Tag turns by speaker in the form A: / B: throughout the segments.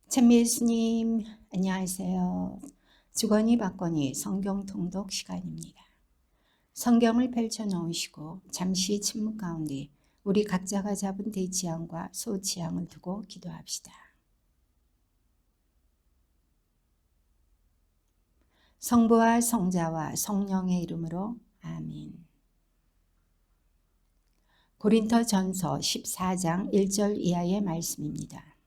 A: 찬미 예수님, 안녕하세요. 주거니 받거니 성경 통독 시간입니다. 성경을 펼쳐놓으시고 잠시 침묵 가운데 우리 각자가 잡은 대지향과 소지향을 두고 기도합시다. 성부와 성자와 성령의 이름으로 아멘. 고린토 전서 14장 1절 이하의 말씀입니다.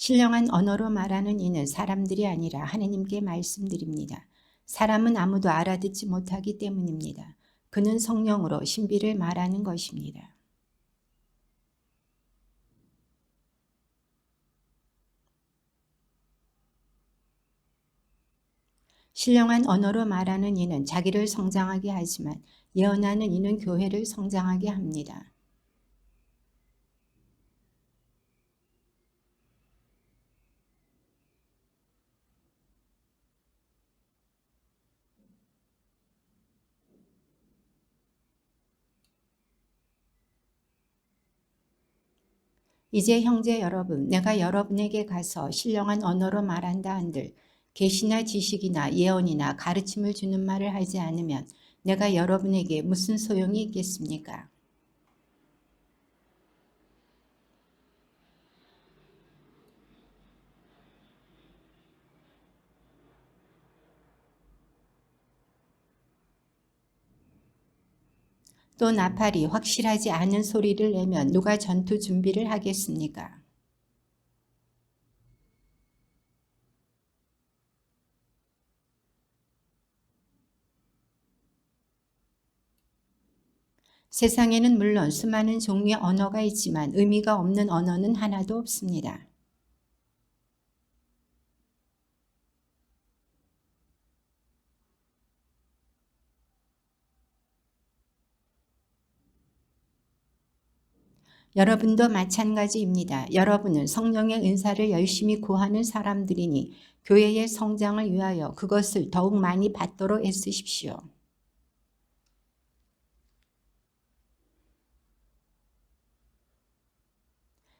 A: 신령한 언어로 말하는 이는 사람들이 아니라 하느님께 말씀드립니다. 사람은 아무도 알아듣지 못하기 때문입니다. 그는 성령으로 신비를 말하는 것입니다. 신령한 언어로 말하는 이는 자기를 성장하게 하지만 예언하는 이는 교회를 성장하게 합니다. 이제 형제 여러분, 내가 여러분에게 가서 신령한 언어로 말한다 한들 계시나 지식이나 예언이나 가르침을 주는 말을 하지 않으면 내가 여러분에게 무슨 소용이 있겠습니까? 또 나팔이 확실하지 않은 소리를 내면 누가 전투 준비를 하겠습니까? 세상에는 물론 수많은 종류의 언어가 있지만 의미가 없는 언어는 하나도 없습니다. 여러분도 마찬가지입니다. 여러분은 성령의 은사를 열심히 구하는 사람들이니 교회의 성장을 위하여 그것을 더욱 많이 받도록 애쓰십시오.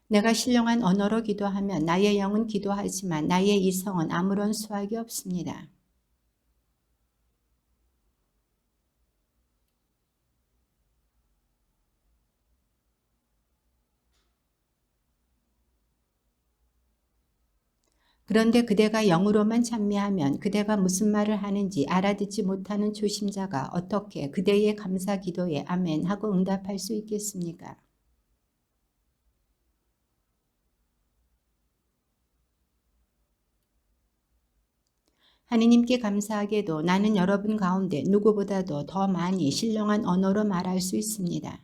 A: 내가 신령한 언어로 기도하면 나의 영은 기도하지만 나의 이성은 아무런 수확이 없습니다. 그런데 그대가 영으로만 찬미하면 그대가 무슨 말을 하는지 알아듣지 못하는 초심자가 어떻게 그대의 감사 기도에 아멘 하고 응답할 수 있겠습니까? 하느님께 감사하게도 나는 여러분 가운데 누구보다도 더 많이 신령한 언어로 말할 수 있습니다.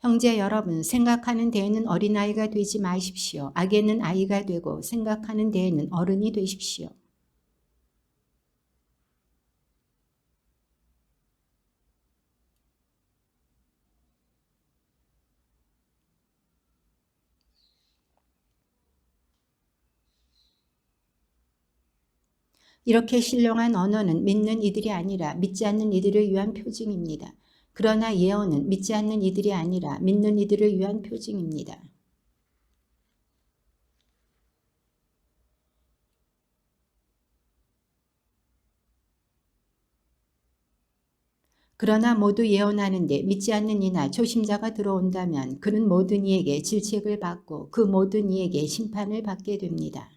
A: 형제 여러분, 생각하는 데에는 어린아이가 되지 마십시오. 악에는 아이가 되고 생각하는 데에는 어른이 되십시오. 이렇게 신령한 언어는 믿는 이들이 아니라 믿지 않는 이들을 위한 표징입니다. 그러나 예언은 믿지 않는 이들이 아니라 믿는 이들을 위한 표징입니다. 그러나 모두 예언하는데 믿지 않는 이나 초심자가 들어온다면 그는 모든 이에게 질책을 받고 그 모든 이에게 심판을 받게 됩니다.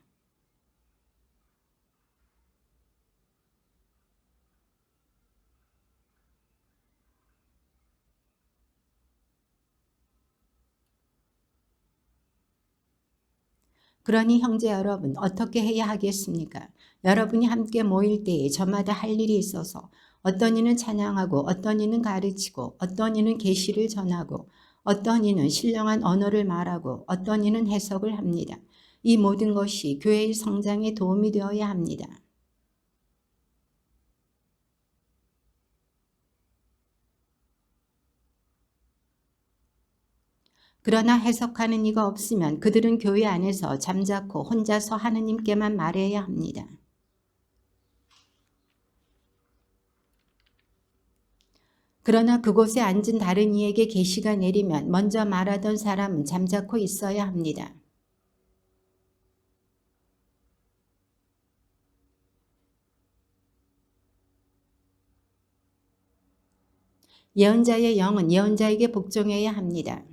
A: 그러니 형제 여러분 어떻게 해야 하겠습니까? 여러분이 함께 모일 때에 저마다 할 일이 있어서 어떤 이는 찬양하고 어떤 이는 가르치고 어떤 이는 계시를 전하고 어떤 이는 신령한 언어를 말하고 어떤 이는 해석을 합니다. 이 모든 것이 교회의 성장에 도움이 되어야 합니다. 그러나 해석하는 이가 없으면 그들은 교회 안에서 잠자코 혼자서 하느님께만 말해야 합니다. 그러나 그곳에 앉은 다른 이에게 계시가 내리면 먼저 말하던 사람은 잠자코 있어야 합니다. 예언자의 영은 예언자에게 복종해야 합니다.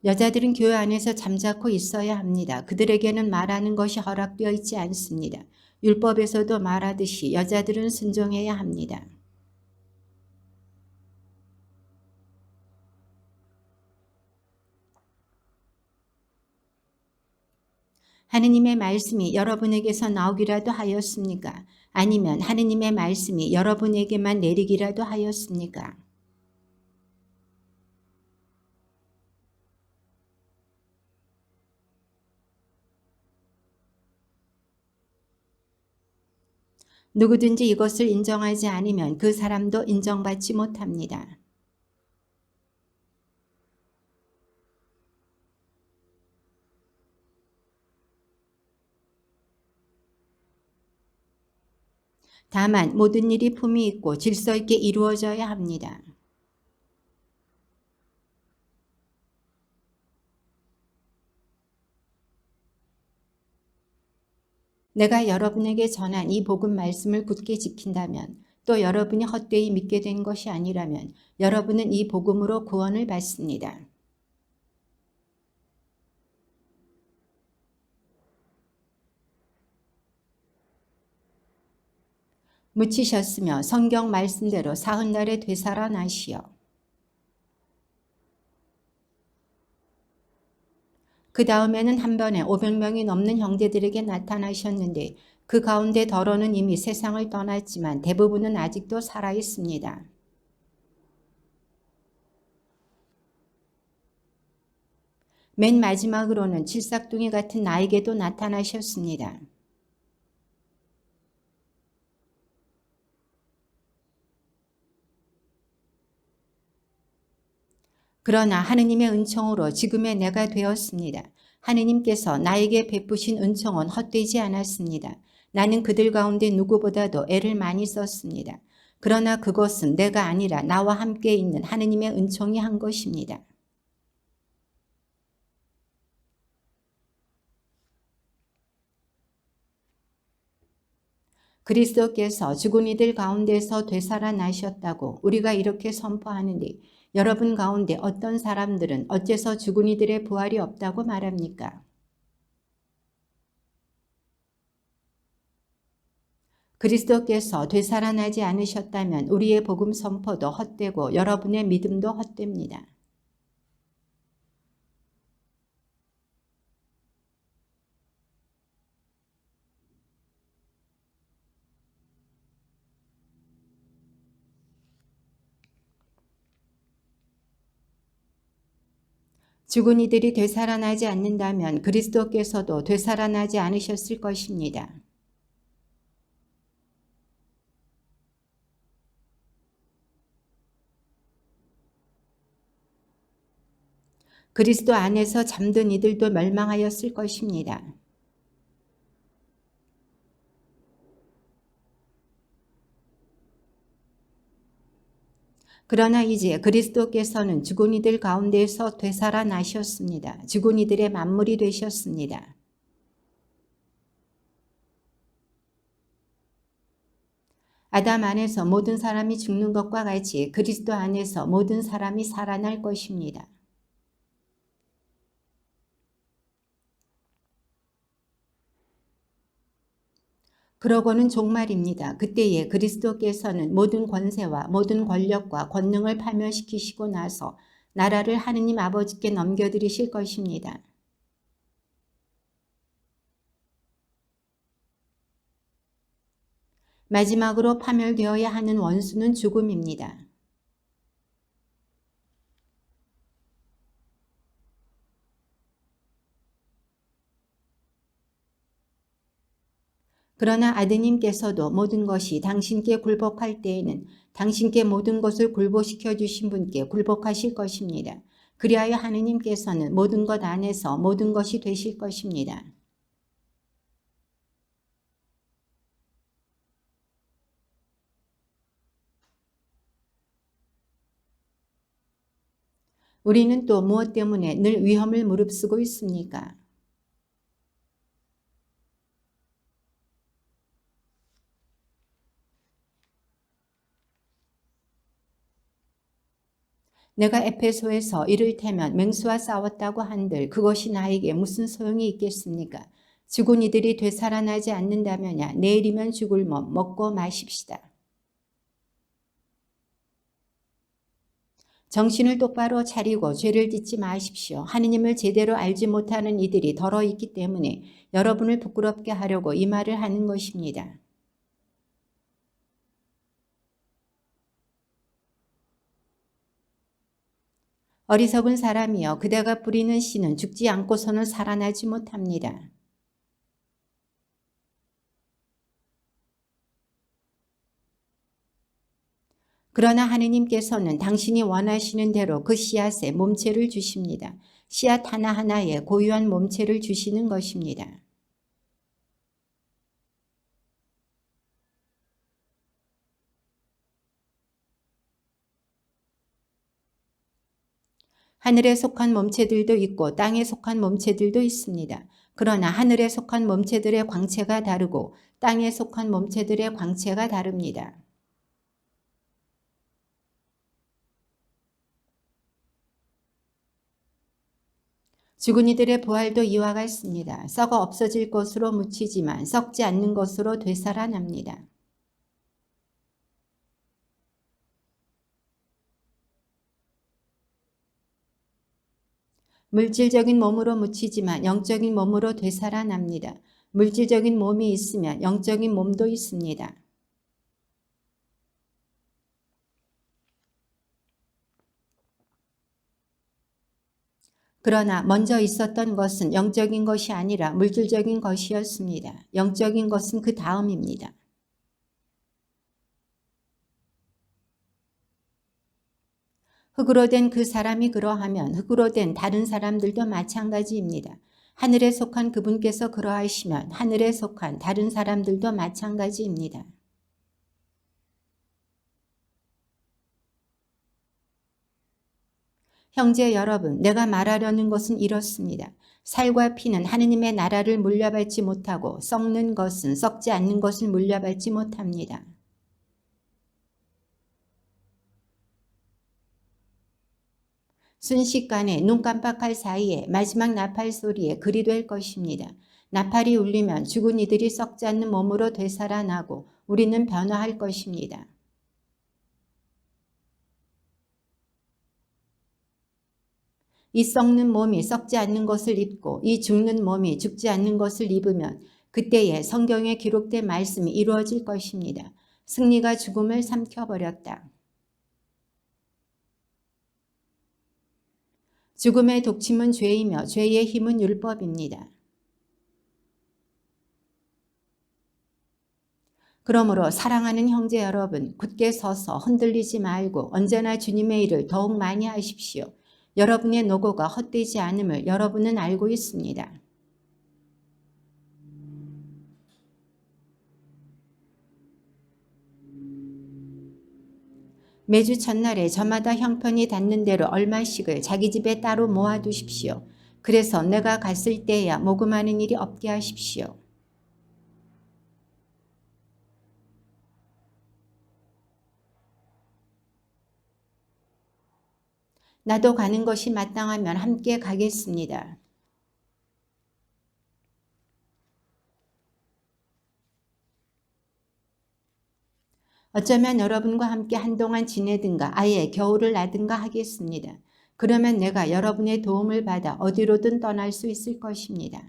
A: 여자들은 교회 안에서 잠자코 있어야 합니다. 그들에게는 말하는 것이 허락되어 있지 않습니다. 율법에서도 말하듯이 여자들은 순종해야 합니다. 하느님의 말씀이 여러분에게서 나오기라도 하였습니까? 아니면 하느님의 말씀이 여러분에게만 내리기라도 하였습니까? 누구든지 이것을 인정하지 않으면 그 사람도 인정받지 못합니다. 다만 모든 일이 품위 있고 질서 있게 이루어져야 합니다. 내가 여러분에게 전한 이 복음 말씀을 굳게 지킨다면 또 여러분이 헛되이 믿게 된 것이 아니라면 여러분은 이 복음으로 구원을 받습니다. 묻히셨으며 성경 말씀대로 사흔날에 되살아나시어 그 다음에는 한 번에 500명이 넘는 형제들에게 나타나셨는데 그 가운데 더러는 이미 세상을 떠났지만 대부분은 아직도 살아있습니다. 맨 마지막으로는 칠삭둥이 같은 나에게도 나타나셨습니다. 그러나 하느님의 은총으로 지금의 내가 되었습니다. 하느님께서 나에게 베푸신 은총은 헛되지 않았습니다. 나는 그들 가운데 누구보다도 애를 많이 썼습니다. 그러나 그것은 내가 아니라 나와 함께 있는 하느님의 은총이 한 것입니다. 그리스도께서 죽은 이들 가운데서 되살아나셨다고 우리가 이렇게 선포하는데 여러분 가운데 어떤 사람들은 어째서 죽은 이들의 부활이 없다고 말합니까? 그리스도께서 되살아나지 않으셨다면 우리의 복음 선포도 헛되고 여러분의 믿음도 헛됩니다. 죽은 이들이 되살아나지 않는다면 그리스도께서도 되살아나지 않으셨을 것입니다. 그리스도 안에서 잠든 이들도 멸망하였을 것입니다. 그러나 이제 그리스도께서는 죽은 이들 가운데에서 되살아나셨습니다. 죽은 이들의 만물이 되셨습니다. 아담 안에서 모든 사람이 죽는 것과 같이 그리스도 안에서 모든 사람이 살아날 것입니다. 그러고는 종말입니다. 그때에 그리스도께서는 모든 권세와 모든 권력과 권능을 파멸시키시고 나서 나라를 하느님 아버지께 넘겨드리실 것입니다. 마지막으로 파멸되어야 하는 원수는 죽음입니다. 그러나 아드님께서도 모든 것이 당신께 굴복할 때에는 당신께 모든 것을 굴복시켜 주신 분께 굴복하실 것입니다. 그리하여 하느님께서는 모든 것 안에서 모든 것이 되실 것입니다. 우리는 또 무엇 때문에 늘 위험을 무릅쓰고 있습니까? 내가 에페소에서 이를테면 맹수와 싸웠다고 한들 그것이 나에게 무슨 소용이 있겠습니까? 죽은 이들이 되살아나지 않는다면야 내일이면 죽을 몸 먹고 마십시다. 정신을 똑바로 차리고 죄를 짓지 마십시오. 하느님을 제대로 알지 못하는 이들이 덜어 있기 때문에 여러분을 부끄럽게 하려고 이 말을 하는 것입니다. 어리석은 사람이여, 그대가 뿌리는 씨는 죽지 않고서는 살아나지 못합니다. 그러나 하느님께서는 당신이 원하시는 대로 그 씨앗에 몸체를 주십니다. 씨앗 하나하나에 고유한 몸체를 주시는 것입니다. 하늘에 속한 몸체들도 있고 땅에 속한 몸체들도 있습니다. 그러나 하늘에 속한 몸체들의 광채가 다르고 땅에 속한 몸체들의 광채가 다릅니다. 죽은 이들의 부활도 이와 같습니다. 썩어 없어질 것으로 묻히지만 썩지 않는 것으로 되살아납니다. 물질적인 몸으로 묻히지만 영적인 몸으로 되살아납니다. 물질적인 몸이 있으면 영적인 몸도 있습니다. 그러나 먼저 있었던 것은 영적인 것이 아니라 물질적인 것이었습니다. 영적인 것은 그 다음입니다. 흙으로 된 그 사람이 그러하면 흙으로 된 다른 사람들도 마찬가지입니다. 하늘에 속한 그분께서 그러하시면 하늘에 속한 다른 사람들도 마찬가지입니다. 형제 여러분, 내가 말하려는 것은 이렇습니다. 살과 피는 하느님의 나라를 물려받지 못하고 썩는 것은 썩지 않는 것을 물려받지 못합니다. 순식간에 눈 깜빡할 사이에 마지막 나팔 소리에 그리 될 것입니다. 나팔이 울리면 죽은 이들이 썩지 않는 몸으로 되살아나고 우리는 변화할 것입니다. 이 썩는 몸이 썩지 않는 것을 입고 이 죽는 몸이 죽지 않는 것을 입으면 그때에 성경에 기록된 말씀이 이루어질 것입니다. 승리가 죽음을 삼켜버렸다. 죽음의 독침은 죄이며 죄의 힘은 율법입니다. 그러므로 사랑하는 형제 여러분, 굳게 서서 흔들리지 말고 언제나 주님의 일을 더욱 많이 하십시오. 여러분의 노고가 헛되지 않음을 여러분은 알고 있습니다. 매주 첫날에 저마다 형편이 닿는 대로 얼마씩을 자기 집에 따로 모아두십시오. 그래서 내가 갔을 때야 모금하는 일이 없게 하십시오. 나도 가는 것이 마땅하면 함께 가겠습니다. 어쩌면 여러분과 함께 한동안 지내든가 아예 겨울을 나든가 하겠습니다. 그러면 내가 여러분의 도움을 받아 어디로든 떠날 수 있을 것입니다.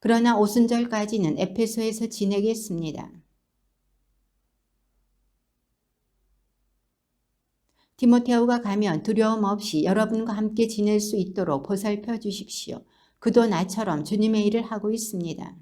A: 그러나 오순절까지는 에페소에서 지내겠습니다. 디모데후가 가면 두려움 없이 여러분과 함께 지낼 수 있도록 보살펴 주십시오. 그도 나처럼 주님의 일을 하고 있습니다.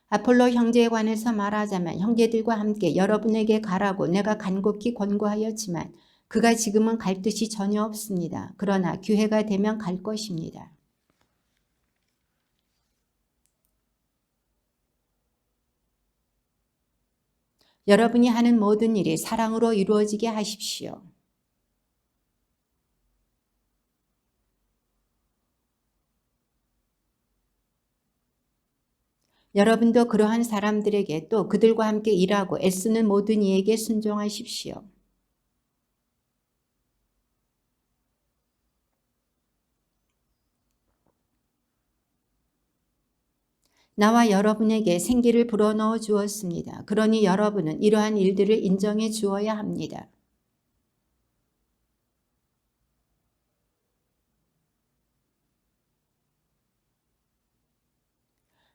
A: 아폴로 형제에 관해서 말하자면 형제들과 함께 여러분에게 가라고 내가 간곡히 권고하였지만 그가 지금은 갈 뜻이 전혀 없습니다. 그러나 기회가 되면 갈 것입니다. 여러분이 하는 모든 일이 사랑으로 이루어지게 하십시오. 여러분도 그러한 사람들에게 또 그들과 함께 일하고 애쓰는 모든 이에게 순종하십시오. 나와 여러분에게 생기를 불어넣어 주었습니다. 그러니 여러분은 이러한 일들을 인정해 주어야 합니다.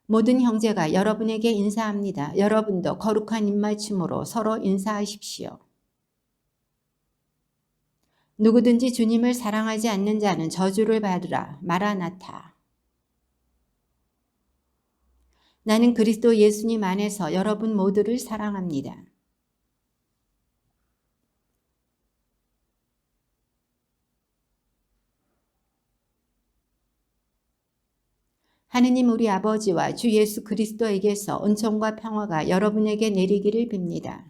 A: 모든 형제가 여러분에게 인사합니다. 여러분도 거룩한 입맞춤으로 서로 인사하십시오. 누구든지 주님을 사랑하지 않는 자는 저주를 받으라. 마라나타. 나는 그리스도 예수님 안에서 여러분 모두를 사랑합니다. 하느님 우리 아버지와 주 예수 그리스도에게서 은총과 평화가 여러분에게 내리기를 빕니다.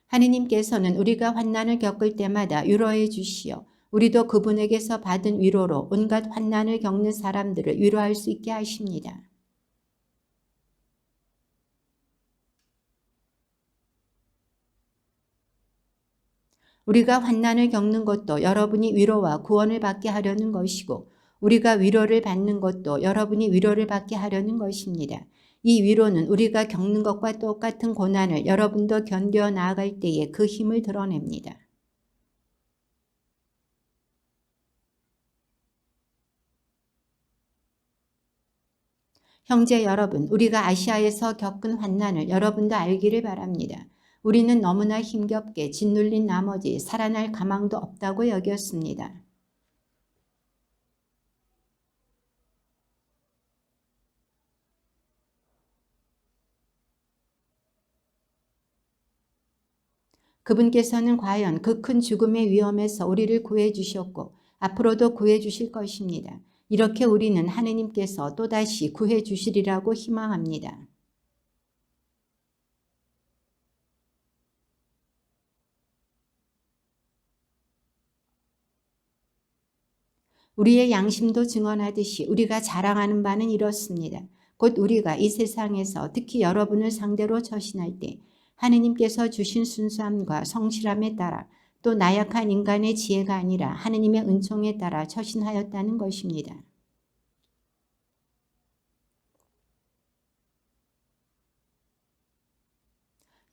A: 하느님께서는 우리가 환난을 겪을 때마다 위로해 주시어 우리도 그분에게서 받은 위로로 온갖 환난을 겪는 사람들을 위로할 수 있게 하십니다. 우리가 환난을 겪는 것도 여러분이 위로와 구원을 받게 하려는 것이고 우리가 위로를 받는 것도 여러분이 위로를 받게 하려는 것입니다. 이 위로는 우리가 겪는 것과 똑같은 고난을 여러분도 견뎌 나아갈 때에 그 힘을 드러냅니다. 형제 여러분, 우리가 아시아에서 겪은 환난을 여러분도 알기를 바랍니다. 우리는 너무나 힘겹게 짓눌린 나머지 살아날 가망도 없다고 여겼습니다. 그분께서는 과연 그 큰 죽음의 위험에서 우리를 구해 주셨고 앞으로도 구해 주실 것입니다. 이렇게 우리는 하느님께서 또다시 구해 주시리라고 희망합니다. 우리의 양심도 증언하듯이 우리가 자랑하는 바는 이렇습니다. 곧 우리가 이 세상에서 특히 여러분을 상대로 처신할 때 하느님께서 주신 순수함과 성실함에 따라 또 나약한 인간의 지혜가 아니라 하느님의 은총에 따라 처신하였다는 것입니다.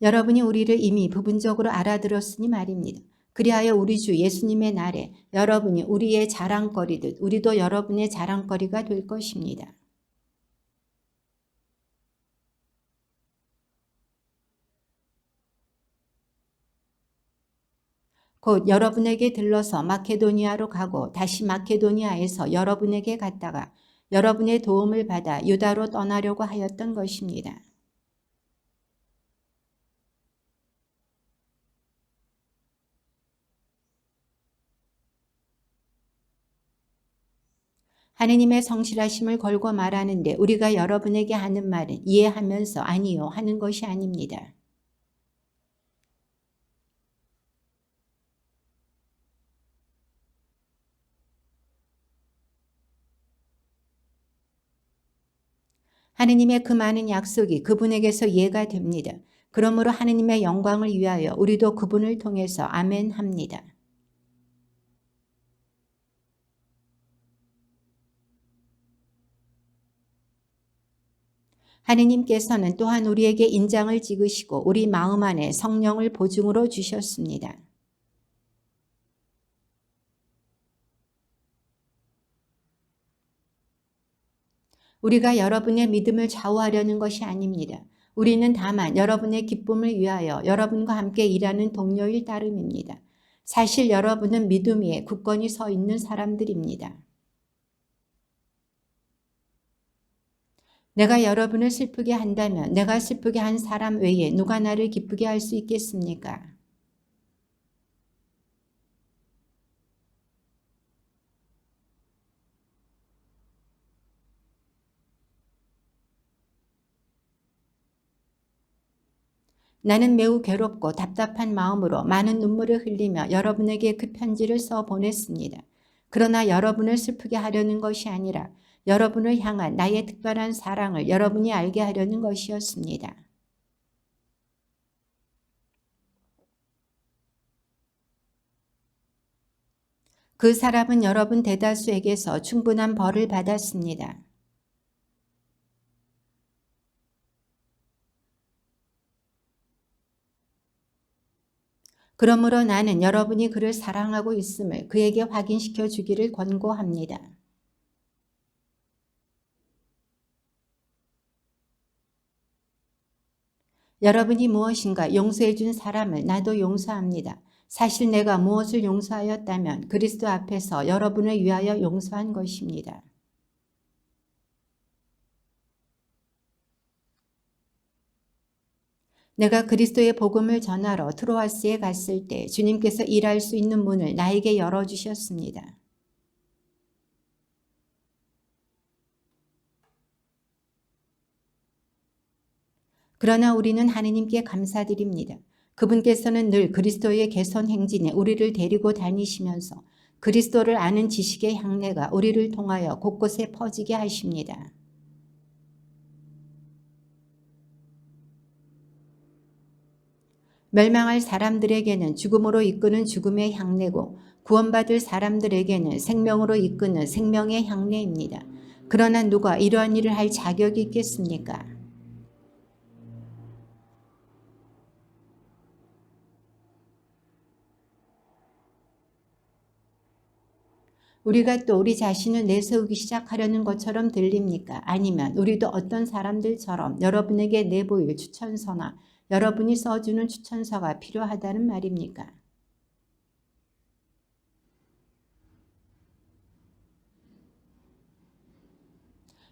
A: 여러분이 우리를 이미 부분적으로 알아들었으니 말입니다. 그리하여 우리 주 예수님의 날에 여러분이 우리의 자랑거리듯 우리도 여러분의 자랑거리가 될 것입니다. 곧 여러분에게 들러서 마케도니아로 가고 다시 마케도니아에서 여러분에게 갔다가 여러분의 도움을 받아 유다로 떠나려고 하였던 것입니다. 하느님의 성실하심을 걸고 말하는데 우리가 여러분에게 하는 말은 이해하면서 아니요 하는 것이 아닙니다. 하느님의 그 많은 약속이 그분에게서 이해가 됩니다. 그러므로 하느님의 영광을 위하여 우리도 그분을 통해서 아멘 합니다. 하느님께서는 또한 우리에게 인장을 찍으시고 우리 마음 안에 성령을 보증으로 주셨습니다. 우리가 여러분의 믿음을 좌우하려는 것이 아닙니다. 우리는 다만 여러분의 기쁨을 위하여 여러분과 함께 일하는 동료일 따름입니다. 사실 여러분은 믿음 위에 굳건히 서 있는 사람들입니다. 내가 여러분을 슬프게 한다면 내가 슬프게 한 사람 외에 누가 나를 기쁘게 할 수 있겠습니까? 나는 매우 괴롭고 답답한 마음으로 많은 눈물을 흘리며 여러분에게 그 편지를 써 보냈습니다. 그러나 여러분을 슬프게 하려는 것이 아니라 여러분을 향한 나의 특별한 사랑을 여러분이 알게 하려는 것이었습니다. 그 사람은 여러분 대다수에게서 충분한 벌을 받았습니다. 그러므로 나는 여러분이 그를 사랑하고 있음을 그에게 확인시켜 주기를 권고합니다. 여러분이 무엇인가 용서해 준 사람을 나도 용서합니다. 사실 내가 무엇을 용서하였다면 그리스도 앞에서 여러분을 위하여 용서한 것입니다. 내가 그리스도의 복음을 전하러 트로아스에 갔을 때 주님께서 일할 수 있는 문을 나에게 열어주셨습니다. 그러나 우리는 하느님께 감사드립니다. 그분께서는 늘 그리스도의 개선 행진에 우리를 데리고 다니시면서 그리스도를 아는 지식의 향내가 우리를 통하여 곳곳에 퍼지게 하십니다. 멸망할 사람들에게는 죽음으로 이끄는 죽음의 향내고 구원받을 사람들에게는 생명으로 이끄는 생명의 향내입니다. 그러나 누가 이러한 일을 할 자격이 있겠습니까? 우리가 또 우리 자신을 내세우기 시작하려는 것처럼 들립니까? 아니면 우리도 어떤 사람들처럼 여러분에게 내보일 추천서나 여러분이 써주는 추천서가 필요하다는 말입니까?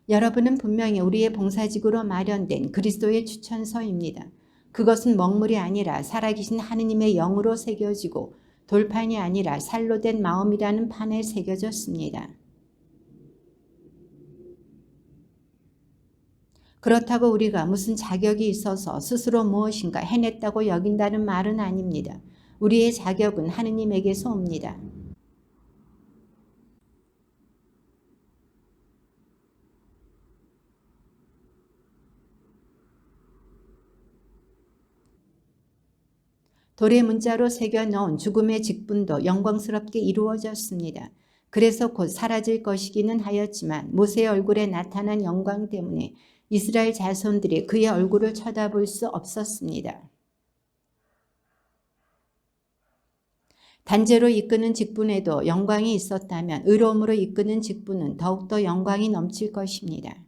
A: 여러분은 분명히 우리의 봉사직으로 마련된 그리스도의 추천서입니다. 그것은 먹물이 아니라 살아계신 하느님의 영으로 새겨지고 돌판이 아니라 살로 된 마음이라는 판에 새겨졌습니다. 그렇다고 우리가 무슨 자격이 있어서 스스로 무엇인가 해냈다고 여긴다는 말은 아닙니다. 우리의 자격은 하느님에게서 옵니다. 돌의 문자로 새겨넣은 죽음의 직분도 영광스럽게 이루어졌습니다. 그래서 곧 사라질 것이기는 하였지만 모세의 얼굴에 나타난 영광 때문에 이스라엘 자손들이 그의 얼굴을 쳐다볼 수 없었습니다. 단죄로 이끄는 직분에도 영광이 있었다면 의로움으로 이끄는 직분은 더욱더 영광이 넘칠 것입니다.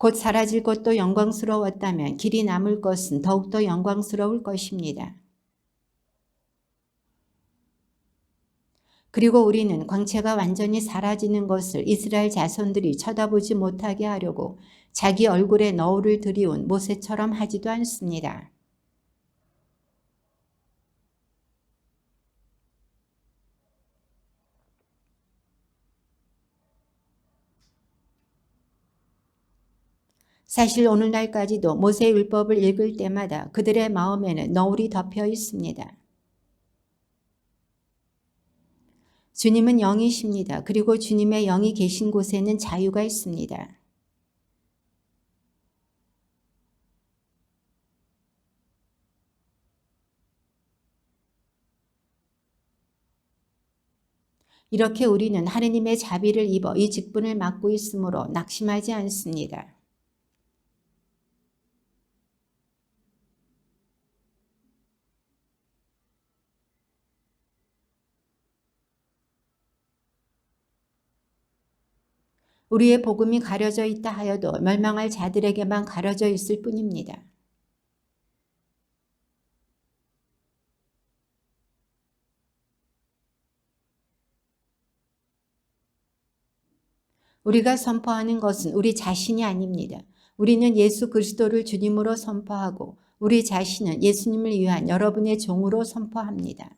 A: 곧 사라질 것도 영광스러웠다면 길이 남을 것은 더욱더 영광스러울 것입니다. 그리고 우리는 광채가 완전히 사라지는 것을 이스라엘 자손들이 쳐다보지 못하게 하려고 자기 얼굴에 너울을 들이운 모세처럼 하지도 않습니다. 사실 오늘날까지도 모세의 율법을 읽을 때마다 그들의 마음에는 너울이 덮여 있습니다. 주님은 영이십니다. 그리고 주님의 영이 계신 곳에는 자유가 있습니다. 이렇게 우리는 하느님의 자비를 입어 이 직분을 맡고 있으므로 낙심하지 않습니다. 우리의 복음이 가려져 있다 하여도 멸망할 자들에게만 가려져 있을 뿐입니다. 우리가 선포하는 것은 우리 자신이 아닙니다. 우리는 예수 그리스도를 주님으로 선포하고 우리 자신은 예수님을 위한 여러분의 종으로 선포합니다.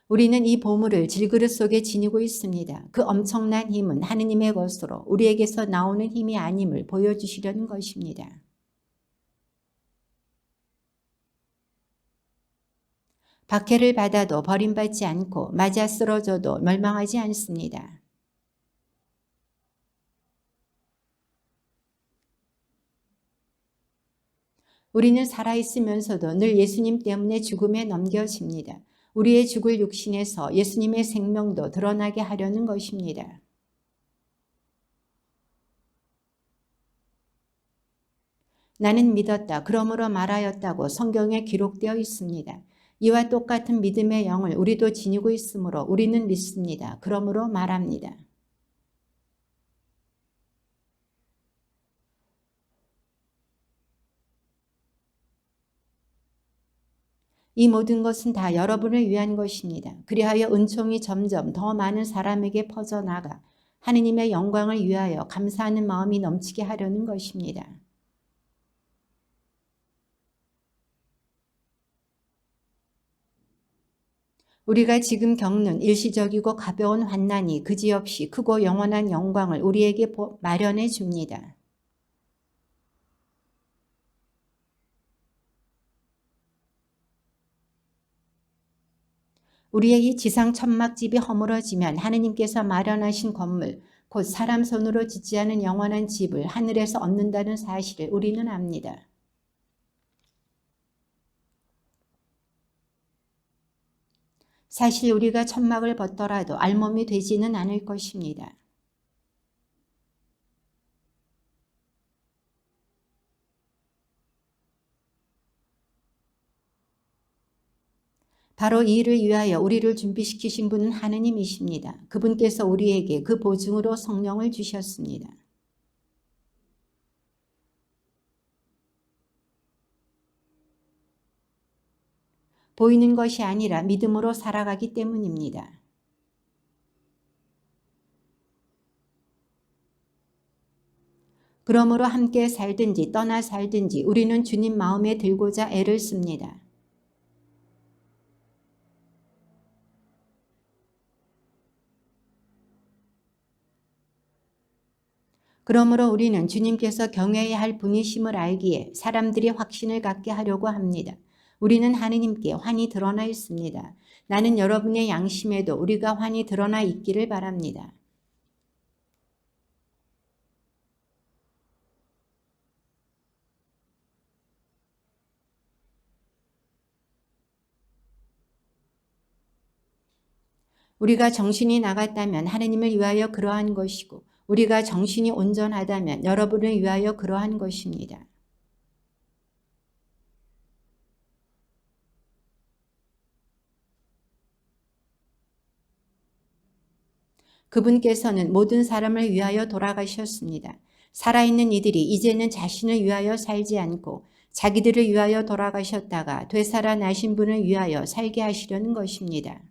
A: 우리는 이 보물을 질그릇 속에 지니고 있습니다. 그 엄청난 힘은 하느님의 것으로 우리에게서 나오는 힘이 아님을 보여주시려는 것입니다. 박해를 받아도 버림받지 않고 맞아 쓰러져도 멸망하지 않습니다. 우리는 살아있으면서도 늘 예수님 때문에 죽음에 넘겨집니다. 우리의 죽을 육신에서 예수님의 생명도 드러나게 하려는 것입니다. 나는 믿었다. 그러므로 말하였다고 성경에 기록되어 있습니다. 이와 똑같은 믿음의 영을 우리도 지니고 있으므로 우리는 믿습니다. 그러므로 말합니다. 이 모든 것은 다 여러분을 위한 것입니다. 그리하여 은총이 점점 더 많은 사람에게 퍼져나가 하느님의 영광을 위하여 감사하는 마음이 넘치게 하려는 것입니다. 우리가 지금 겪는 일시적이고 가벼운 환난이 그지없이 크고 영원한 영광을 우리에게 마련해 줍니다. 우리의 이 지상 천막집이 허물어지면 하느님께서 마련하신 건물, 곧 사람 손으로 짓지 않은 영원한 집을 하늘에서 얻는다는 사실을 우리는 압니다. 사실 우리가 천막을 벗더라도 알몸이 되지는 않을 것입니다. 바로 이 일을 위하여 우리를 준비시키신 분은 하느님이십니다. 그분께서 우리에게 그 보증으로 성령을 주셨습니다. 보이는 것이 아니라 믿음으로 살아가기 때문입니다. 그러므로 함께 살든지 떠나 살든지 우리는 주님 마음에 들고자 애를 씁니다. 그러므로 우리는 주님께서 경외해야 할 분이심을 알기에 사람들이 확신을 갖게 하려고 합니다. 우리는 하느님께 환히 드러나 있습니다. 나는 여러분의 양심에도 우리가 환히 드러나 있기를 바랍니다. 우리가 정신이 나갔다면 하느님을 위하여 그러한 것이고 우리가 정신이 온전하다면 여러분을 위하여 그러한 것입니다. 그분께서는 모든 사람을 위하여 돌아가셨습니다. 살아있는 이들이 이제는 자신을 위하여 살지 않고 자기들을 위하여 돌아가셨다가 되살아나신 분을 위하여 살게 하시려는 것입니다.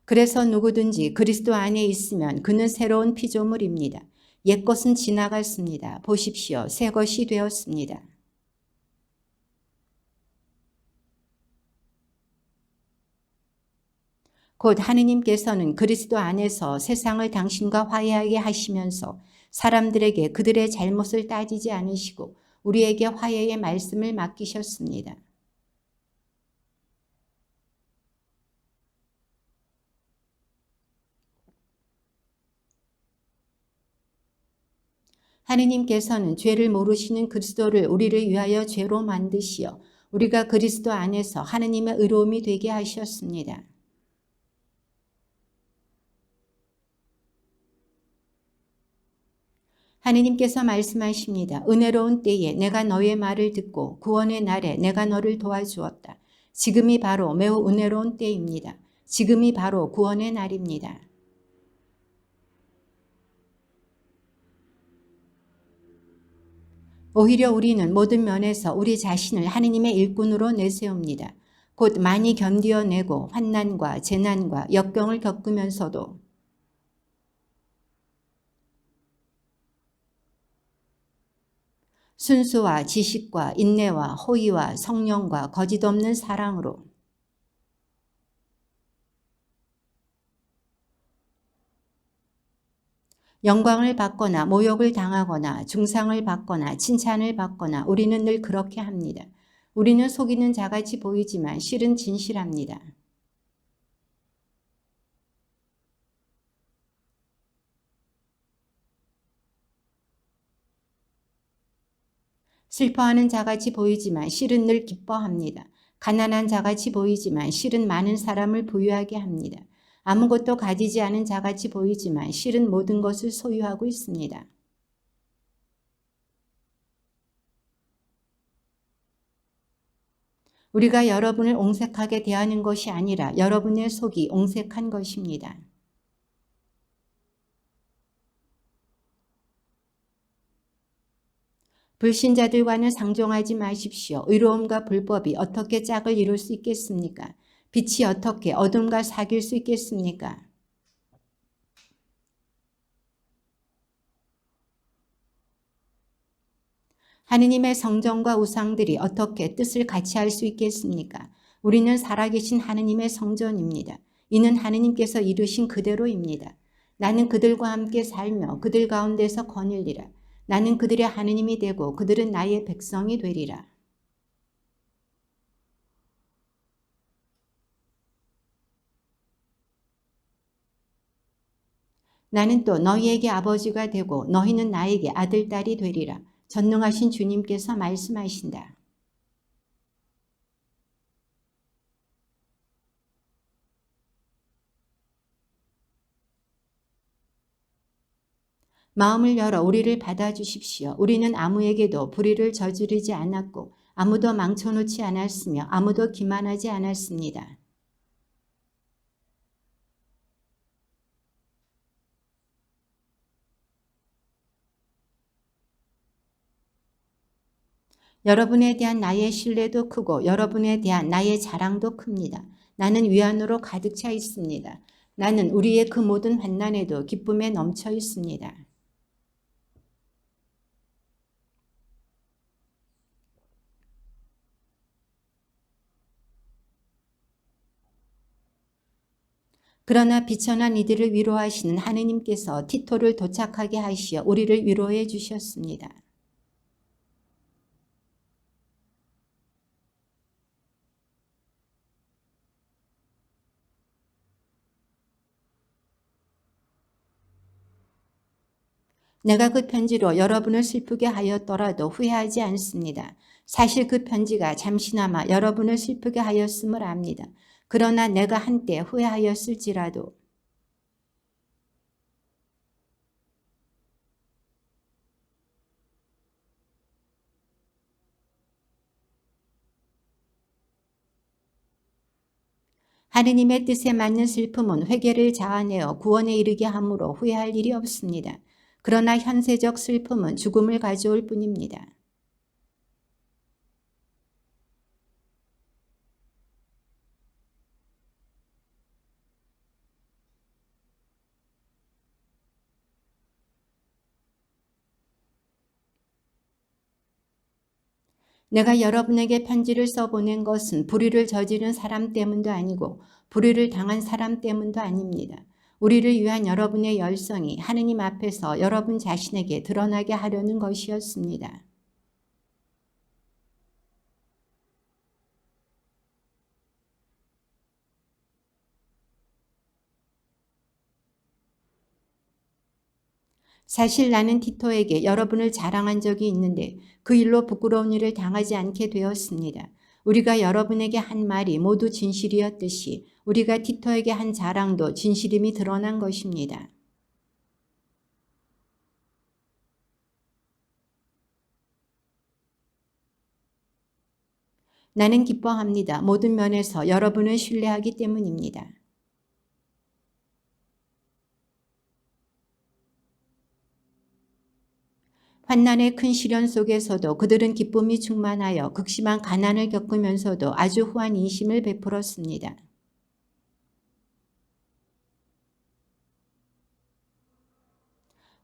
A: 그래서 누구든지 그리스도 안에 있으면 그는 새로운 피조물입니다. 옛것은 지나갔습니다. 보십시오. 새 것이 되었습니다. 곧 하느님께서는 그리스도 안에서 세상을 당신과 화해하게 하시면서 사람들에게 그들의 잘못을 따지지 않으시고 우리에게 화해의 말씀을 맡기셨습니다. 하느님께서는 죄를 모르시는 그리스도를 우리를 위하여 죄로 만드시어 우리가 그리스도 안에서 하느님의 의로움이 되게 하셨습니다. 하느님께서 말씀하십니다. 은혜로운 때에 내가 너의 말을 듣고 구원의 날에 내가 너를 도와주었다. 지금이 바로 매우 은혜로운 때입니다. 지금이 바로 구원의 날입니다. 오히려 우리는 모든 면에서 우리 자신을 하느님의 일꾼으로 내세웁니다. 곧 많이 견디어내고 환난과 재난과 역경을 겪으면서도 순수와 지식과 인내와 호의와 성령과 거짓 없는 사랑으로 영광을 받거나 모욕을 당하거나 중상을 받거나 칭찬을 받거나 우리는 늘 그렇게 합니다. 우리는 속이는 자같이 보이지만 실은 진실합니다. 슬퍼하는 자같이 보이지만 실은 늘 기뻐합니다. 가난한 자같이 보이지만 실은 많은 사람을 부유하게 합니다. 아무것도 가지지 않은 자같이 보이지만 실은 모든 것을 소유하고 있습니다. 우리가 여러분을 옹색하게 대하는 것이 아니라 여러분의 속이 옹색한 것입니다. 불신자들과는 상종하지 마십시오. 의로움과 불법이 어떻게 짝을 이룰 수 있겠습니까? 빛이 어떻게 어둠과 사귈 수 있겠습니까? 하느님의 성전과 우상들이 어떻게 뜻을 같이 할 수 있겠습니까? 우리는 살아계신 하느님의 성전입니다. 이는 하느님께서 이루신 그대로입니다. 나는 그들과 함께 살며 그들 가운데서 거닐리라. 나는 그들의 하느님이 되고 그들은 나의 백성이 되리라. 나는 또 너희에게 아버지가 되고 너희는 나에게 아들, 딸이 되리라. 전능하신 주님께서 말씀하신다. 마음을 열어 우리를 받아주십시오. 우리는 아무에게도 불의를 저지르지 않았고 아무도 망쳐놓지 않았으며 아무도 기만하지 않았습니다. 여러분에 대한 나의 신뢰도 크고 여러분에 대한 나의 자랑도 큽니다. 나는 위안으로 가득 차 있습니다. 나는 우리의 그 모든 환난에도 기쁨에 넘쳐 있습니다. 그러나 비천한 이들을 위로하시는 하느님께서 티토를 도착하게 하시어 우리를 위로해 주셨습니다. 내가 그 편지로 여러분을 슬프게 하였더라도 후회하지 않습니다. 사실 그 편지가 잠시나마 여러분을 슬프게 하였음을 압니다. 그러나 내가 한때 후회하였을지라도 하느님의 뜻에 맞는 슬픔은 회개를 자아내어 구원에 이르게 함으로 후회할 일이 없습니다. 그러나 현세적 슬픔은 죽음을 가져올 뿐입니다. 내가 여러분에게 편지를 써보낸 것은 불의를 저지른 사람 때문도 아니고 불의를 당한 사람 때문도 아닙니다. 우리를 위한 여러분의 열성이 하느님 앞에서 여러분 자신에게 드러나게 하려는 것이었습니다. 사실 나는 티토에게 여러분을 자랑한 적이 있는데 그 일로 부끄러운 일을 당하지 않게 되었습니다. 우리가 여러분에게 한 말이 모두 진실이었듯이 우리가 티토에게 한 자랑도 진실임이 드러난 것입니다. 나는 기뻐합니다. 모든 면에서 여러분을 신뢰하기 때문입니다. 환난의 큰 시련 속에서도 그들은 기쁨이 충만하여 극심한 가난을 겪으면서도 아주 후한 인심을 베풀었습니다.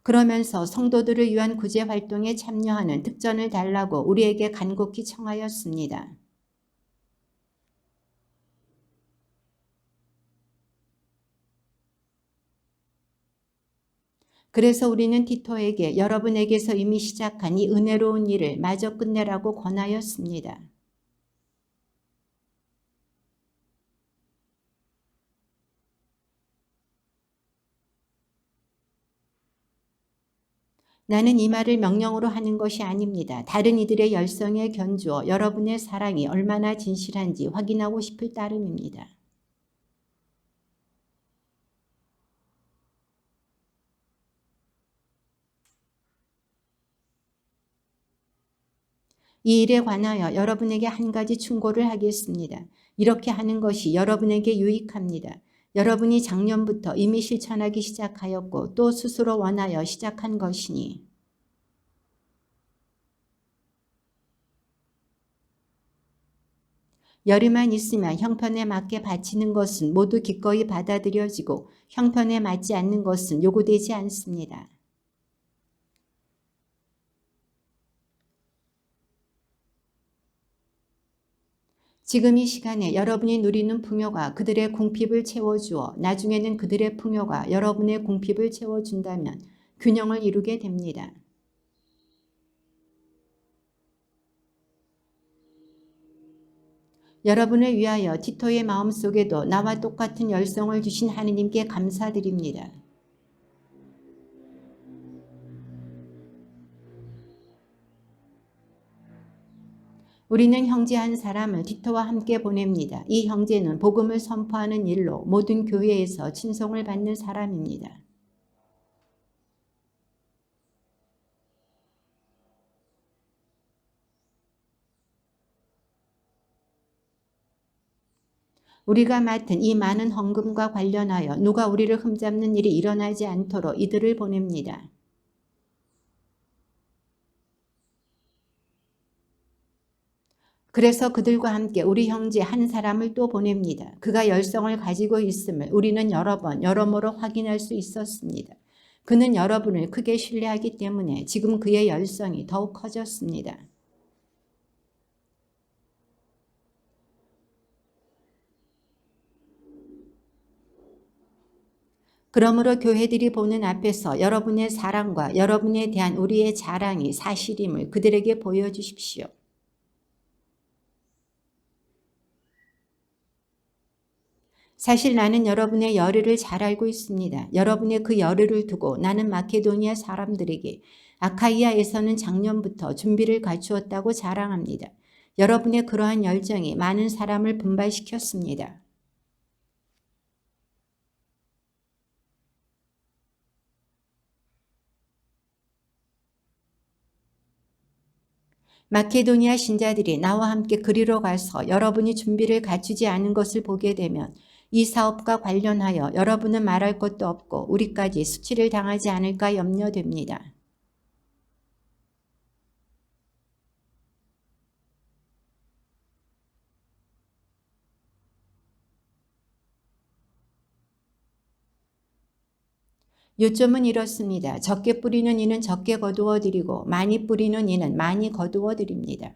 A: 그러면서 성도들을 위한 구제 활동에 참여하는 특전을 달라고 우리에게 간곡히 청하였습니다. 그래서 우리는 티토에게 여러분에게서 이미 시작한 이 은혜로운 일을 마저 끝내라고 권하였습니다. 나는 이 말을 명령으로 하는 것이 아닙니다. 다른 이들의 열성에 견주어 여러분의 사랑이 얼마나 진실한지 확인하고 싶을 따름입니다. 이 일에 관하여 여러분에게 한 가지 충고를 하겠습니다. 이렇게 하는 것이 여러분에게 유익합니다. 여러분이 작년부터 이미 실천하기 시작하였고 또 스스로 원하여 시작한 것이니 열의만 있으면 형편에 맞게 바치는 것은 모두 기꺼이 받아들여지고 형편에 맞지 않는 것은 요구되지 않습니다. 지금 이 시간에 여러분이 누리는 풍요가 그들의 궁핍을 채워주어 나중에는 그들의 풍요가 여러분의 궁핍을 채워준다면 균형을 이루게 됩니다. 여러분을 위하여 티토의 마음속에도 나와 똑같은 열성을 주신 하느님께 감사드립니다. 우리는 형제 한 사람을 티토와 함께 보냅니다. 이 형제는 복음을 선포하는 일로 모든 교회에서 친송을 받는 사람입니다. 우리가 맡은 이 많은 헌금과 관련하여 누가 우리를 흠잡는 일이 일어나지 않도록 이들을 보냅니다. 그래서 그들과 함께 우리 형제 한 사람을 또 보냅니다. 그가 열성을 가지고 있음을 우리는 여러 번 여러모로 확인할 수 있었습니다. 그는 여러분을 크게 신뢰하기 때문에 지금 그의 열성이 더욱 커졌습니다. 그러므로 교회들이 보는 앞에서 여러분의 사랑과 여러분에 대한 우리의 자랑이 사실임을 그들에게 보여주십시오. 사실 나는 여러분의 열의를 잘 알고 있습니다. 여러분의 그 열의를 두고 나는 마케도니아 사람들에게 아카이아에서는 작년부터 준비를 갖추었다고 자랑합니다. 여러분의 그러한 열정이 많은 사람을 분발시켰습니다. 마케도니아 신자들이 나와 함께 그리로 가서 여러분이 준비를 갖추지 않은 것을 보게 되면 이 사업과 관련하여 여러분은 말할 것도 없고 우리까지 수치를 당하지 않을까 염려됩니다. 요점은 이렇습니다. 적게 뿌리는 이는 적게 거두어 드리고 많이 뿌리는 이는 많이 거두어 드립니다.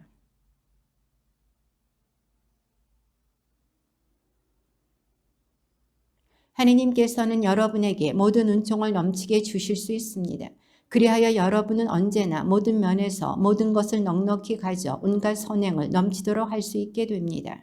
A: 하느님께서는 여러분에게 모든 은총을 넘치게 주실 수 있습니다. 그리하여 여러분은 언제나 모든 면에서 모든 것을 넉넉히 가져 온갖 선행을 넘치도록 할 수 있게 됩니다.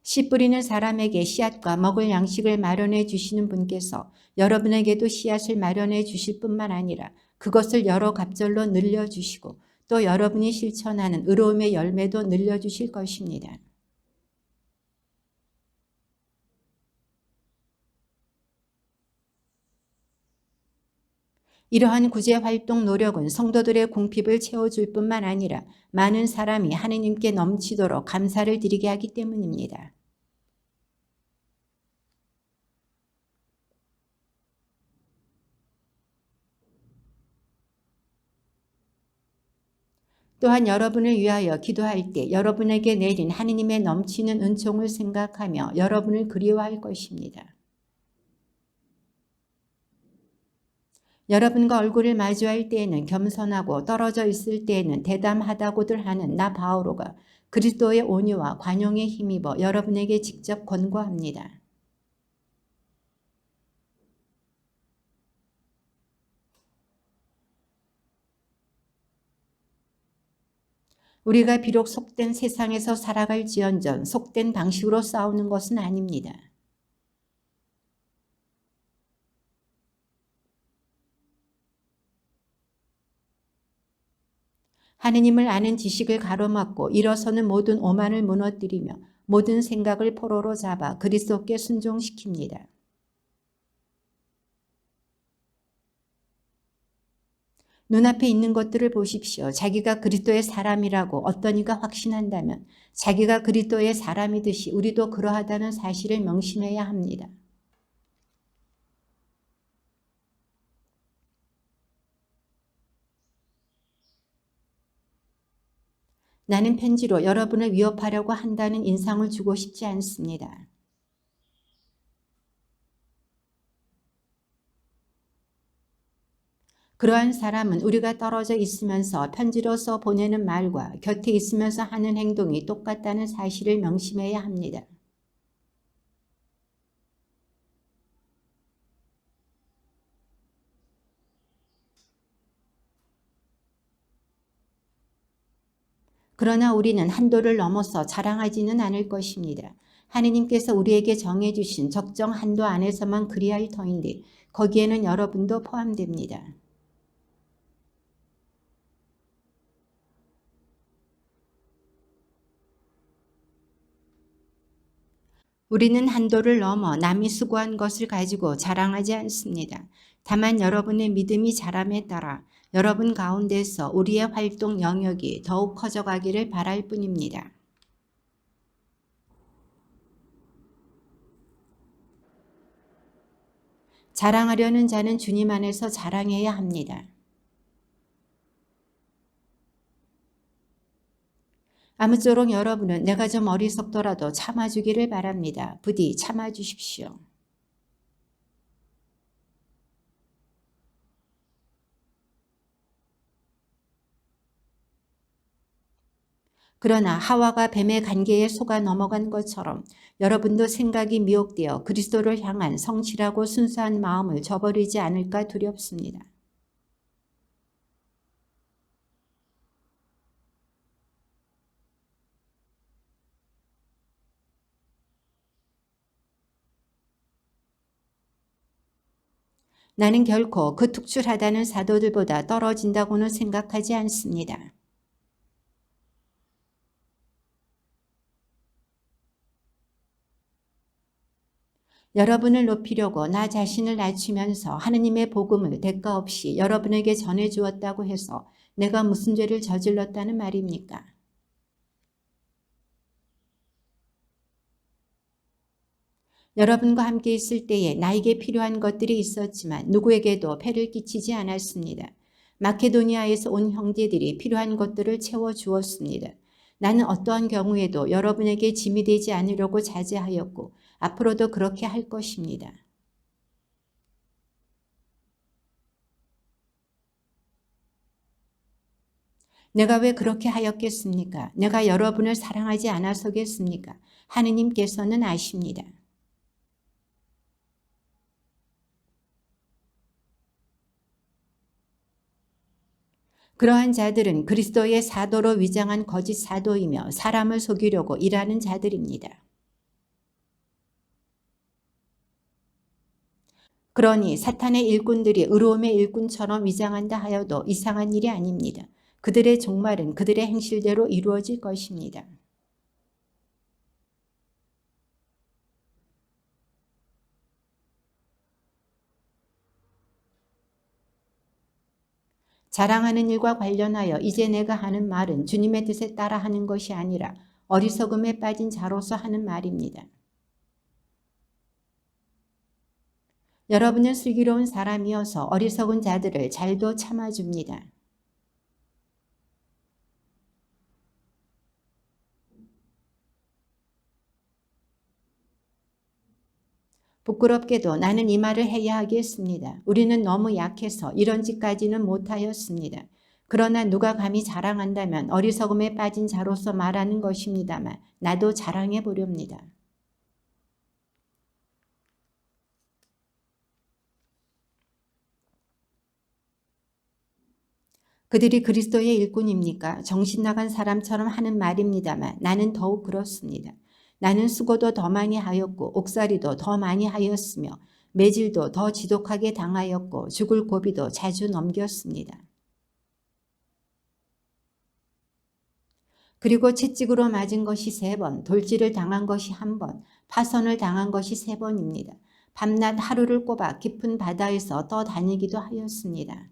A: 씨 뿌리는 사람에게 씨앗과 먹을 양식을 마련해 주시는 분께서 여러분에게도 씨앗을 마련해 주실 뿐만 아니라 그것을 여러 갑절로 늘려주시고 또 여러분이 실천하는 의로움의 열매도 늘려주실 것입니다. 이러한 구제활동 노력은 성도들의 궁핍을 채워줄 뿐만 아니라 많은 사람이 하느님께 넘치도록 감사를 드리게 하기 때문입니다. 또한 여러분을 위하여 기도할 때 여러분에게 내린 하느님의 넘치는 은총을 생각하며 여러분을 그리워할 것입니다. 여러분과 얼굴을 마주할 때에는 겸손하고 떨어져 있을 때에는 대담하다고들 하는 나 바오로가 그리스도의 온유와 관용에 힘입어 여러분에게 직접 권고합니다. 우리가 비록 속된 세상에서 살아갈지언정 속된 방식으로 싸우는 것은 아닙니다. 하느님을 아는 지식을 가로막고 일어서는 모든 오만을 무너뜨리며 모든 생각을 포로로 잡아 그리스도께 순종시킵니다. 눈앞에 있는 것들을 보십시오. 자기가 그리스도의 사람이라고 어떤 이가 확신한다면 자기가 그리스도의 사람이듯이 우리도 그러하다는 사실을 명심해야 합니다. 나는 편지로 여러분을 위협하려고 한다는 인상을 주고 싶지 않습니다. 그러한 사람은 우리가 떨어져 있으면서 편지로서 보내는 말과 곁에 있으면서 하는 행동이 똑같다는 사실을 명심해야 합니다. 그러나 우리는 한도를 넘어서 자랑하지는 않을 것입니다. 하느님께서 우리에게 정해주신 적정 한도 안에서만 그리할 터인데 거기에는 여러분도 포함됩니다. 우리는 한도를 넘어 남이 수고한 것을 가지고 자랑하지 않습니다. 다만 여러분의 믿음이 자람에 따라 여러분 가운데서 우리의 활동 영역이 더욱 커져가기를 바랄 뿐입니다. 자랑하려는 자는 주님 안에서 자랑해야 합니다. 아무쪼록 여러분은 내가 좀 어리석더라도 참아주기를 바랍니다. 부디 참아주십시오. 그러나 하와가 뱀의 관계에 속아 넘어간 것처럼 여러분도 생각이 미혹되어 그리스도를 향한 성실하고 순수한 마음을 저버리지 않을까 두렵습니다. 나는 결코 그 특출하다는 사도들보다 떨어진다고는 생각하지 않습니다. 여러분을 높이려고 나 자신을 낮추면서 하느님의 복음을 대가 없이 여러분에게 전해주었다고 해서 내가 무슨 죄를 저질렀다는 말입니까? 여러분과 함께 있을 때에 나에게 필요한 것들이 있었지만 누구에게도 폐를 끼치지 않았습니다. 마케도니아에서 온 형제들이 필요한 것들을 채워주었습니다. 나는 어떠한 경우에도 여러분에게 짐이 되지 않으려고 자제하였고 앞으로도 그렇게 할 것입니다. 내가 왜 그렇게 하였겠습니까? 내가 여러분을 사랑하지 않아서겠습니까? 하느님께서는 아십니다. 그러한 자들은 그리스도의 사도로 위장한 거짓 사도이며 사람을 속이려고 일하는 자들입니다. 그러니 사탄의 일꾼들이 의로움의 일꾼처럼 위장한다 하여도 이상한 일이 아닙니다. 그들의 종말은 그들의 행실대로 이루어질 것입니다. 자랑하는 일과 관련하여 이제 내가 하는 말은 주님의 뜻에 따라 하는 것이 아니라 어리석음에 빠진 자로서 하는 말입니다. 여러분은 슬기로운 사람이어서 어리석은 자들을 잘도 참아줍니다. 부끄럽게도 나는 이 말을 해야 하겠습니다. 우리는 너무 약해서 이런 짓까지는 못하였습니다. 그러나 누가 감히 자랑한다면 어리석음에 빠진 자로서 말하는 것입니다만 나도 자랑해 보렵니다. 그들이 그리스도의 일꾼입니까? 정신 나간 사람처럼 하는 말입니다만 나는 더욱 그렇습니다. 나는 수고도 더 많이 하였고 옥살이도 더 많이 하였으며 매질도 더 지독하게 당하였고 죽을 고비도 자주 넘겼습니다. 그리고 채찍으로 맞은 것이 3번, 돌질을 당한 것이 1번, 파선을 당한 것이 3번입니다. 밤낮 하루를 꼽아 깊은 바다에서 떠다니기도 하였습니다.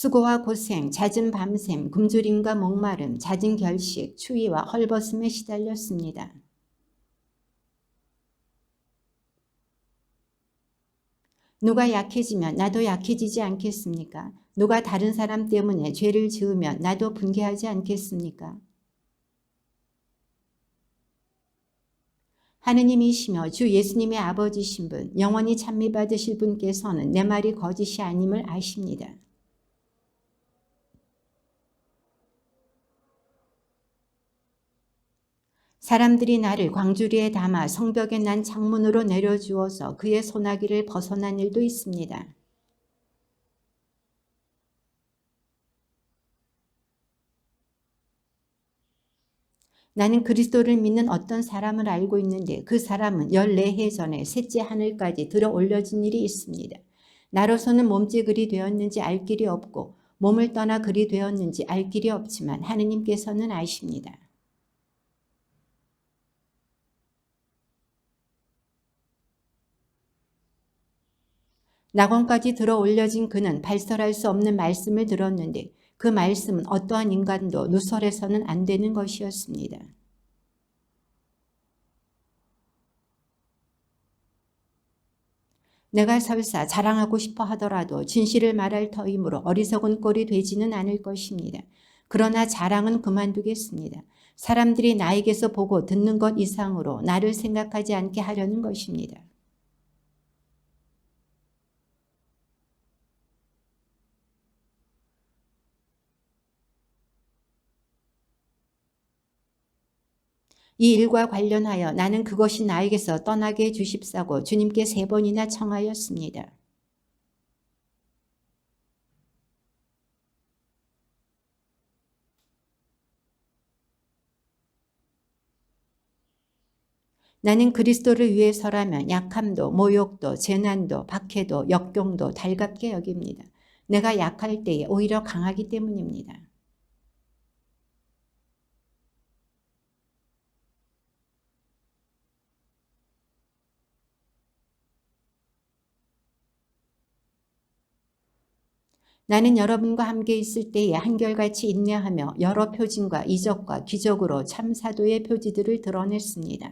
A: 수고와 고생, 잦은 밤샘, 굶주림과 목마름, 잦은 결식, 추위와 헐벗음에 시달렸습니다. 누가 약해지면 나도 약해지지 않겠습니까? 누가 다른 사람 때문에 죄를 지으면 나도 분개하지 않겠습니까? 하느님이시며 주 예수님의 아버지신 분, 영원히 찬미받으실 분께서는 내 말이 거짓이 아님을 아십니다. 사람들이 나를 광주리에 담아 성벽에 난 창문으로 내려주어서 그의 소나기를 벗어난 일도 있습니다. 나는 그리스도를 믿는 어떤 사람을 알고 있는데 그 사람은 14해 전에 셋째 하늘까지 들어 올려진 일이 있습니다. 나로서는 몸째 그리 되었는지 알 길이 없고 몸을 떠나 그리 되었는지 알 길이 없지만 하느님께서는 아십니다. 낙원까지 들어 올려진 그는 발설할 수 없는 말씀을 들었는데 그 말씀은 어떠한 인간도 누설해서는 안 되는 것이었습니다. 내가 설사 자랑하고 싶어 하더라도 진실을 말할 터이므로 어리석은 꼴이 되지는 않을 것입니다. 그러나 자랑은 그만두겠습니다. 사람들이 나에게서 보고 듣는 것 이상으로 나를 생각하지 않게 하려는 것입니다. 이 일과 관련하여 나는 그것이 나에게서 떠나게 해 주십사고 주님께 3번이나 청하였습니다. 나는 그리스도를 위해서라면 약함도 모욕도 재난도 박해도 역경도 달갑게 여깁니다. 내가 약할 때에 오히려 강하기 때문입니다. 나는 여러분과 함께 있을 때에 한결같이 인내하며 여러 표징과 이적과 기적으로 참 사도의 표지들을 드러냈습니다.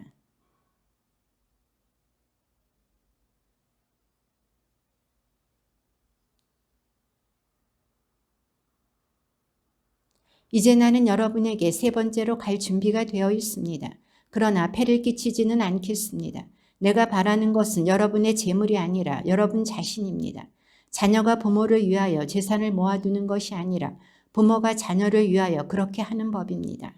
A: 이제 나는 여러분에게 3번째로 갈 준비가 되어 있습니다. 그러나 폐를 끼치지는 않겠습니다. 내가 바라는 것은 여러분의 재물이 아니라 여러분 자신입니다. 자녀가 부모를 위하여 재산을 모아두는 것이 아니라 부모가 자녀를 위하여 그렇게 하는 법입니다.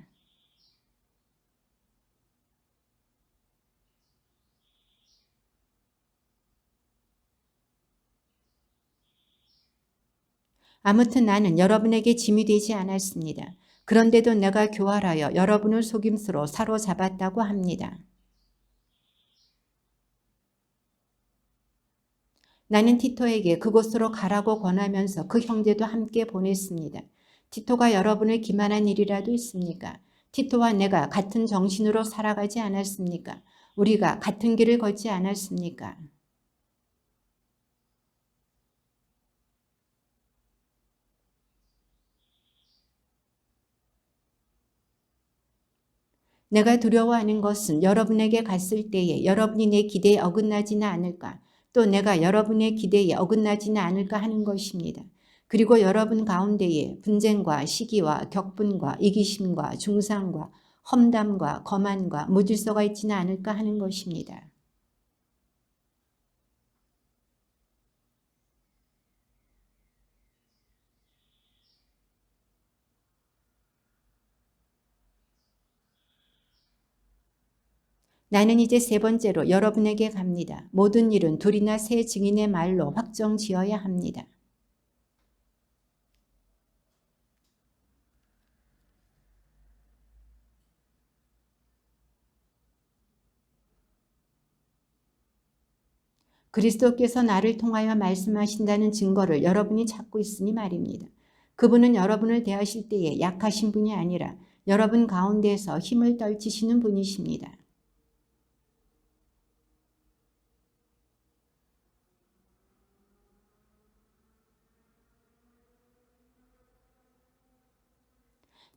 A: 아무튼 나는 여러분에게 짐이 되지 않았습니다. 그런데도 내가 교활하여 여러분을 속임수로 사로잡았다고 합니다. 나는 티토에게 그곳으로 가라고 권하면서 그 형제도 함께 보냈습니다. 티토가 여러분을 기만한 일이라도 있습니까? 티토와 내가 같은 정신으로 살아가지 않았습니까? 우리가 같은 길을 걷지 않았습니까? 내가 두려워하는 것은 여러분에게 갔을 때에 여러분이 내 기대에 어긋나지는 않을까, 또 내가 여러분의 기대에 어긋나지는 않을까 하는 것입니다. 그리고 여러분 가운데에 분쟁과 시기와 격분과 이기심과 중상과 험담과 거만과 무질서가 있지는 않을까 하는 것입니다. 나는 이제 세 번째로 여러분에게 갑니다. 모든 일은 둘이나 세 증인의 말로 확정 지어야 합니다. 그리스도께서 나를 통하여 말씀하신다는 증거를 여러분이 찾고 있으니 말입니다. 그분은 여러분을 대하실 때에 약하신 분이 아니라 여러분 가운데에서 힘을 떨치시는 분이십니다.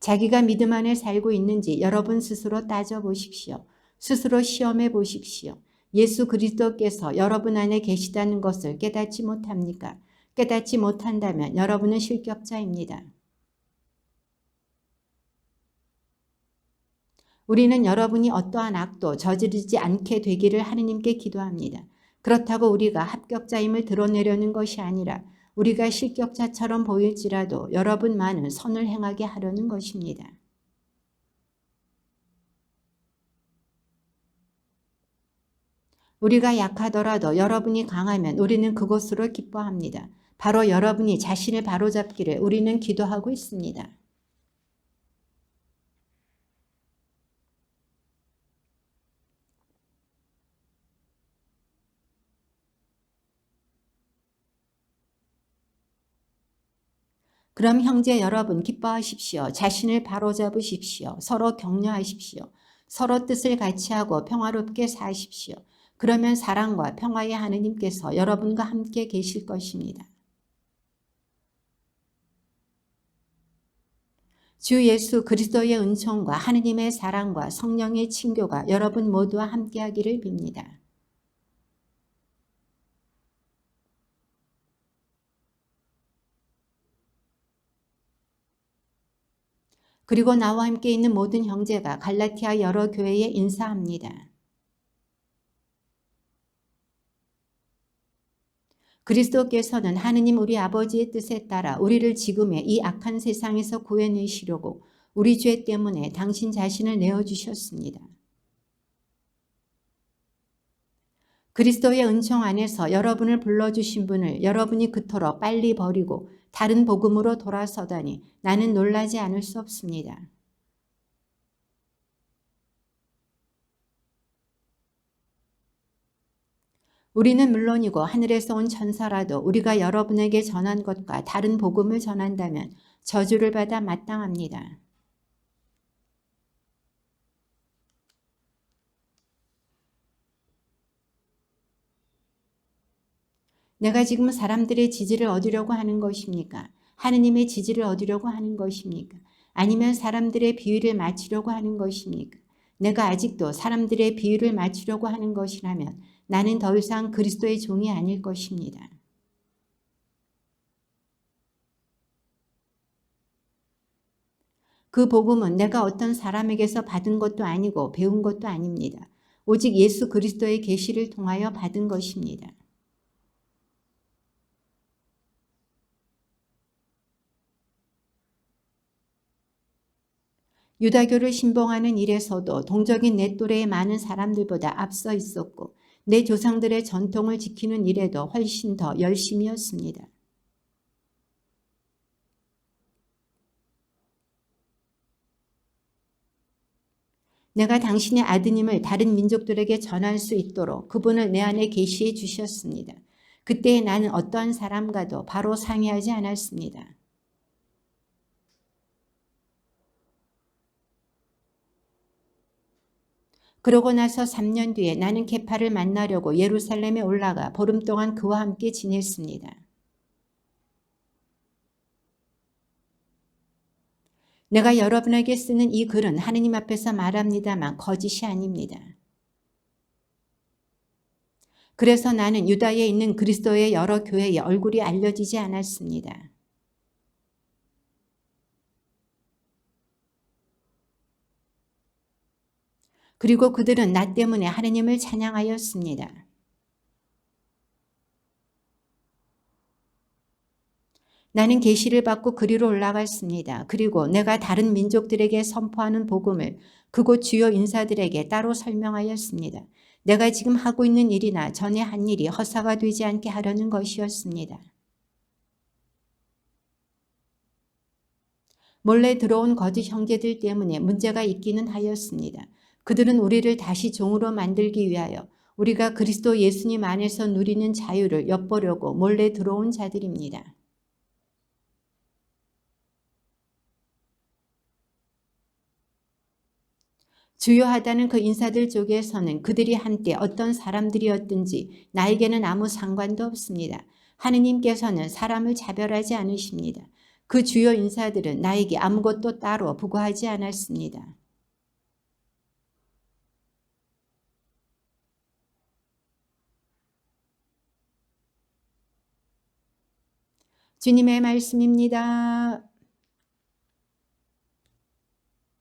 A: 자기가 믿음 안에 살고 있는지 여러분 스스로 따져보십시오. 스스로 시험해 보십시오. 예수 그리스도께서 여러분 안에 계시다는 것을 깨닫지 못합니까? 깨닫지 못한다면 여러분은 실격자입니다. 우리는 여러분이 어떠한 악도 저지르지 않게 되기를 하느님께 기도합니다. 그렇다고 우리가 합격자임을 드러내려는 것이 아니라 우리가 실격자처럼 보일지라도 여러분만은 선을 행하게 하려는 것입니다. 우리가 약하더라도 여러분이 강하면 우리는 그것으로 기뻐합니다. 바로 여러분이 자신을 바로잡기를 우리는 기도하고 있습니다. 그럼 형제 여러분 기뻐하십시오. 자신을 바로잡으십시오. 서로 격려하십시오. 서로 뜻을 같이 하고 평화롭게 사십시오. 그러면 사랑과 평화의 하느님께서 여러분과 함께 계실 것입니다. 주 예수 그리스도의 은총과 하느님의 사랑과 성령의 친교가 여러분 모두와 함께하기를 빕니다. 그리고 나와 함께 있는 모든 형제가 갈라티아 여러 교회에 인사합니다. 그리스도께서는 하느님 우리 아버지의 뜻에 따라 우리를 지금의 이 악한 세상에서 구해내시려고 우리 죄 때문에 당신 자신을 내어주셨습니다. 그리스도의 은총 안에서 여러분을 불러주신 분을 여러분이 그토록 빨리 버리고 다른 복음으로 돌아서다니 나는 놀라지 않을 수 없습니다. 우리는 물론이고 하늘에서 온 천사라도 우리가 여러분에게 전한 것과 다른 복음을 전한다면 저주를 받아 마땅합니다. 내가 지금 사람들의 지지를 얻으려고 하는 것입니까? 하느님의 지지를 얻으려고 하는 것입니까? 아니면 사람들의 비위를 맞추려고 하는 것입니까? 내가 아직도 사람들의 비위를 맞추려고 하는 것이라면 나는 더 이상 그리스도의 종이 아닐 것입니다. 그 복음은 내가 어떤 사람에게서 받은 것도 아니고 배운 것도 아닙니다. 오직 예수 그리스도의 계시를 통하여 받은 것입니다. 유다교를 신봉하는 일에서도 동적인 내 또래의 많은 사람들보다 앞서 있었고 내 조상들의 전통을 지키는 일에도 훨씬 더 열심이었습니다. 내가 당신의 아드님을 다른 민족들에게 전할 수 있도록 그분을 내 안에 계시해 주셨습니다. 그때 나는 어떠한 사람과도 바로 상의하지 않았습니다. 그러고 나서 3년 뒤에 나는 케파를 만나려고 예루살렘에 올라가 보름 동안 그와 함께 지냈습니다. 내가 여러분에게 쓰는 이 글은 하느님 앞에서 말합니다만 거짓이 아닙니다. 그래서 나는 유다에 있는 그리스도의 여러 교회에 얼굴이 알려지지 않았습니다. 그리고 그들은 나 때문에 하느님을 찬양하였습니다. 나는 계시를 받고 그리로 올라갔습니다. 그리고 내가 다른 민족들에게 선포하는 복음을 그곳 주요 인사들에게 따로 설명하였습니다. 내가 지금 하고 있는 일이나 전에 한 일이 허사가 되지 않게 하려는 것이었습니다. 몰래 들어온 거짓 형제들 때문에 문제가 있기는 하였습니다. 그들은 우리를 다시 종으로 만들기 위하여 우리가 그리스도 예수님 안에서 누리는 자유를 엿보려고 몰래 들어온 자들입니다. 주요하다는 그 인사들 쪽에서는 그들이 한때 어떤 사람들이었든지 나에게는 아무 상관도 없습니다. 하느님께서는 사람을 차별하지 않으십니다. 그 주요 인사들은 나에게 아무것도 따로 부과하지 않았습니다. 주님의 말씀입니다.